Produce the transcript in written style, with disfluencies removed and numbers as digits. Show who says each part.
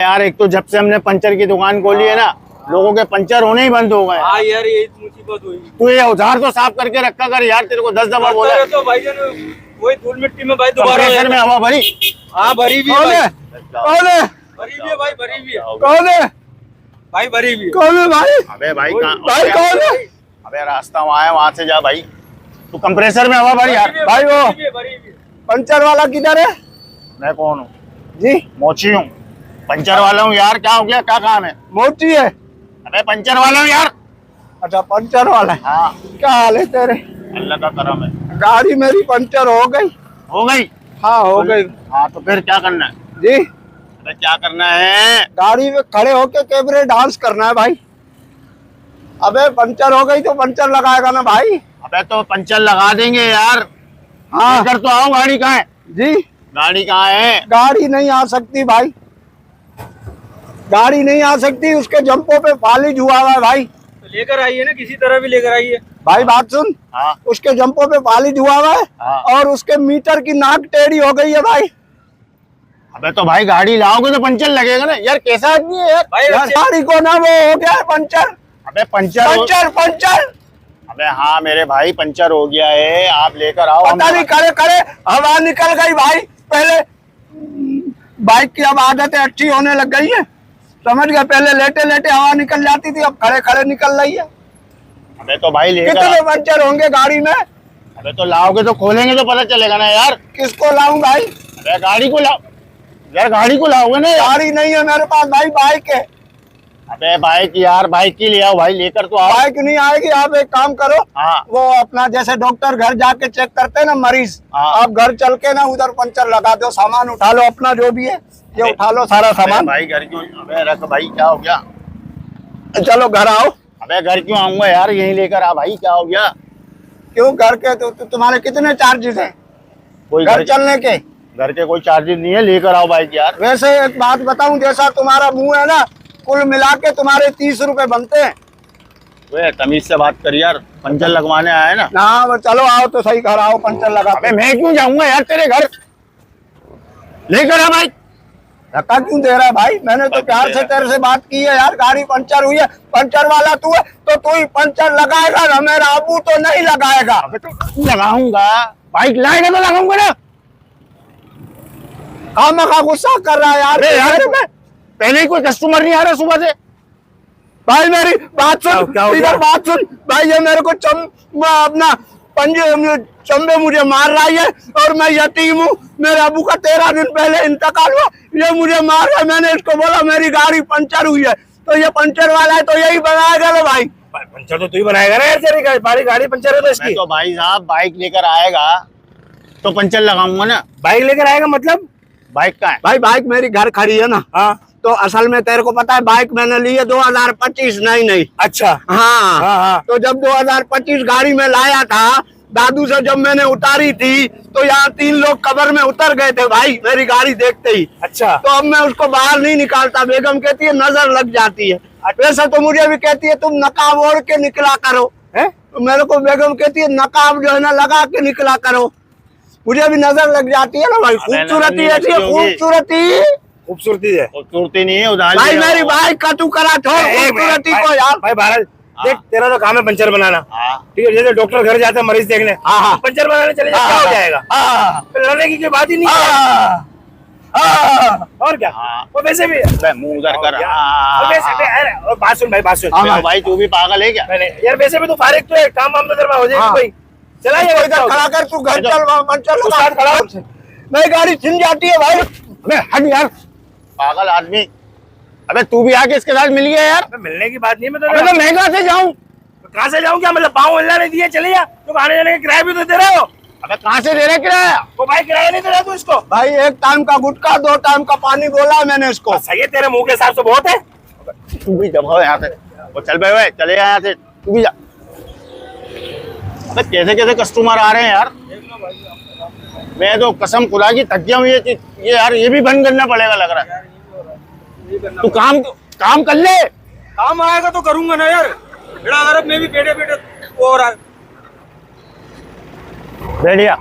Speaker 1: यार एक तो जब से हमने पंचर की दुकान खोली है ना, लोगों के पंचर होने ही बंद हो गए।
Speaker 2: हाँ यार ये मुसीबत हुई।
Speaker 1: तू ये औजार तो साफ करके रखा कर यार, तेरे को 10 दफा बोला है।
Speaker 2: तो भाई वही धूल मिट्टी में भाई दोबारा
Speaker 1: में हवा भरी।
Speaker 2: हाँ भरी भी है,
Speaker 1: कौन है? कौन है?
Speaker 2: भरी भी है भाई, भरी भी है
Speaker 1: कौन है
Speaker 2: भाई, भरी भी है।
Speaker 1: कौन है भाई? अबे भाई
Speaker 2: भाई
Speaker 1: कौन है? अबे रास्ता वहाँ है, वहाँ से जा भाई। तू कंप्रेसर में हवा भरी यार। भाई वो पंचर वाला किधर है? मैं कौन हूँ जी? मोची हूँ, पंचर वाला हूँ यार। क्या हो गया, क्या काम है? मोची है? अबे पंचर वाला हूँ यार। अच्छा पंचर वाला है। हाँ क्या हाल है तेरे? अल्लाह का करम है। गाड़ी मेरी पंचर हो गई। हो गई? हाँ हो गई। हाँ तो फिर क्या करना है जी? अबे क्या करना है? गाड़ी में खड़े होके कैमरे डांस करना है भाई। अबे पंचर हो गई तो पंचर लगाएगा ना भाई। अबे तो पंचर लगा देंगे यार। हाँ लेकर तो आओ। गाड़ी कहाँ है जी? गाड़ी कहाँ है? गाड़ी नहीं आ सकती भाई, गाड़ी नहीं आ सकती। उसके जंपों पे फालिज हुआ है भाई।
Speaker 2: तो लेकर आइए ना, किसी तरह भी लेकर आइए
Speaker 1: भाई। बात सुन। हाँ। उसके जंपों पे फालिज हुआ है। हाँ। और उसके मीटर की नाक टेढ़ी हो गई है भाई। अबे तो भाई गाड़ी लाओगे तो पंचर लगेगा ना यार। कैसा आदमी है यार भाई? गाड़ी को ना वो हो गया है पंचर। अबे पंचर पंचर। अबे हाँ मेरे भाई पंचर हो गया है, आप लेकर आओ। पता नहीं करे करे हवा निकल गई भाई। पहले बाइक की अब आदतें अच्छी होने लग गई है, समझ गया? पहले लेटे लेटे हवा निकल जाती थी, अब खड़े खड़े निकल रही है। अबे तो भाई कितने पंचर होंगे गाड़ी में? अबे तो लाओगे तो खोलेंगे तो पता चलेगा ना यार। किसको लाऊं भाई? अबे गाड़ी को लाओ यार। गाड़ी को लाओगे ना? गाड़ी नहीं है मेरे पास भाई, बाइक है। अबे बाइक यार, बाइक की ले आओ भाई, लेकर तो आओ। बाइक नहीं आएगी। आप एक काम करो। हाँ। वो अपना जैसे डॉक्टर घर जाके चेक करते हैं ना मरीज। हाँ। आप घर चल के ना उधर पंचर लगा दो, सामान उठा लो अपना जो भी है, ये उठा लो सारा सामान। भाई घर क्यों? अबे रख भाई, क्या हो गया? चलो घर आओ। अबे घर क्यों आऊंगा यार, यहीं लेकर आ भाई। क्या हो गया? क्यों घर के तो तुम्हारे कितने चार्जेस है कोई घर चलने के? घर के कोई चार्जेस नहीं है, लेकर आओ बाइक यार। वैसे एक बात बताऊं, जैसा तुम्हारा मुंह है ना, कुल मिला के तुम्हारे 30 रुपए बनते हैं। वे तमीज से बात कर यार, पंचर लगवाने आया है ना। ना चलो आओ तो सही, घर आओ पंचर लगा। अबे मैं क्यों जाऊंगा यार तेरे घर? लेकर आ भाई। धक्का क्यों दे रहा है भाई? मैंने तो प्यार से तेरे से बात की है यार। गाड़ी पंचर हुई है, पंचर वाला तू है तो तू ही पंचर लगाएगा ना, मेरा अबू तो नहीं लगाएगा। अबे तो लगाऊंगा, बाइक लाएगा तो लगाऊंगा ना। खामखा गुस्सा कर रहा है यार। मैं पहले ही कोई कस्टमर नहीं आ रहा सुबह से। भाई मेरी बात सुन, इधर बात सुन भाई। ये मेरे को अपना पंजे चंबे मुझे मार रहा है और मैं यतीम हूँ। मेरे अबू का 13 दिन पहले इंतकाल हुआ, ये मुझे मार रहा है। मैंने इसको बोला मेरी गाड़ी पंचर हुई है, तो ये पंचर वाला है तो यही बनाएगा ना भाई। पंचर तो तू ही बनाएगा ना यार, तेरी गाड़ी पंचर है तो इसकी। तो भाई साहब बाइक लेकर आएगा तो पंचर लगाऊंगा ना। बाइक लेकर आएगा मतलब? बाइक का है भाई, बाइक मेरी घर खड़ी है ना। हाँ तो असल में तेरे को पता है बाइक मैंने ली है 2025। नहीं अच्छा। हाँ हाँ। तो जब 2025 गाड़ी में लाया था, दादू से जब मैंने उतारी थी तो यहाँ 3 लोग कब्र में उतर गए थे भाई मेरी गाड़ी देखते ही। अच्छा। तो अब मैं उसको बाहर नहीं निकालता, बेगम कहती है नजर लग जाती है। वैसा तो मुझे भी कहती है तुम नकाब ओढ़ के निकला करो है, तो मेरे को बेगम कहती है नकाब जो है ना लगा के निकला करो, मुझे भी नजर लग जाती है ना भाई। खूबसूरती ऐसी है, खूबसूरती है। खूबसूरती नहीं है भाई, मेरी बाइक का तू करा छोड़ खूबसूरती को यार। भाई भारत देख, तेरा तो काम है पंचर बनाना, ठीक है? जैसे डॉक्टर घर जाता है मरीज देखने, पंचर बनाने चले जाए क्या हो जाएगा? लड़ने की कोई बात ही नहीं है। और क्या? वो वैसे भी मुंह उधर कर। बात सुन भाई, बात सुन भाई। तू भी पागल है क्या यार? वैसे भी तू फारिग तो है, काम वाम तो हो जाएगा कोई। चला ये इधर खड़ा कर, तू घर चल पंचर लगा खड़ा। मेरी गाड़ी छिन जाती है भाई। अबे हट यार पागल आदमी। अबे तू भी आके इसके साथ मिल गया यार। मिलने की बात नहीं है। तो मैं कहाँ से जाऊँ? कहाँ से जाऊँ क्या मतलब? पाँव हिला नहीं दिए चले जा। तो आने जाने का किराया भी तो दे रहे हो। अबे कहाँ से दे रहे किराया? वो भाई किराया नहीं दे रहा तू इसको। भाई 1 टाइम का गुटखा 2 टाइम का पानी बोला है मैंने इसको। सही है, तेरे मुंह के हिसाब से बहुत है। तू भी दबाओ यहाँ से, वो चल भाई चले जा यहाँ से, तू भी जा। अबे कैसे कैसे कस्टमर आ रहे हैं यार। मैं तो कसम खुदा की थक गया हूँ। ये यार ये भी बंद करना पड़ेगा लग रहा है। तू काम कर ले।
Speaker 2: काम आएगा तो करूंगा ना यार। बेड़ा मैं भी बेटे हो रहा है।
Speaker 1: बैठ गया।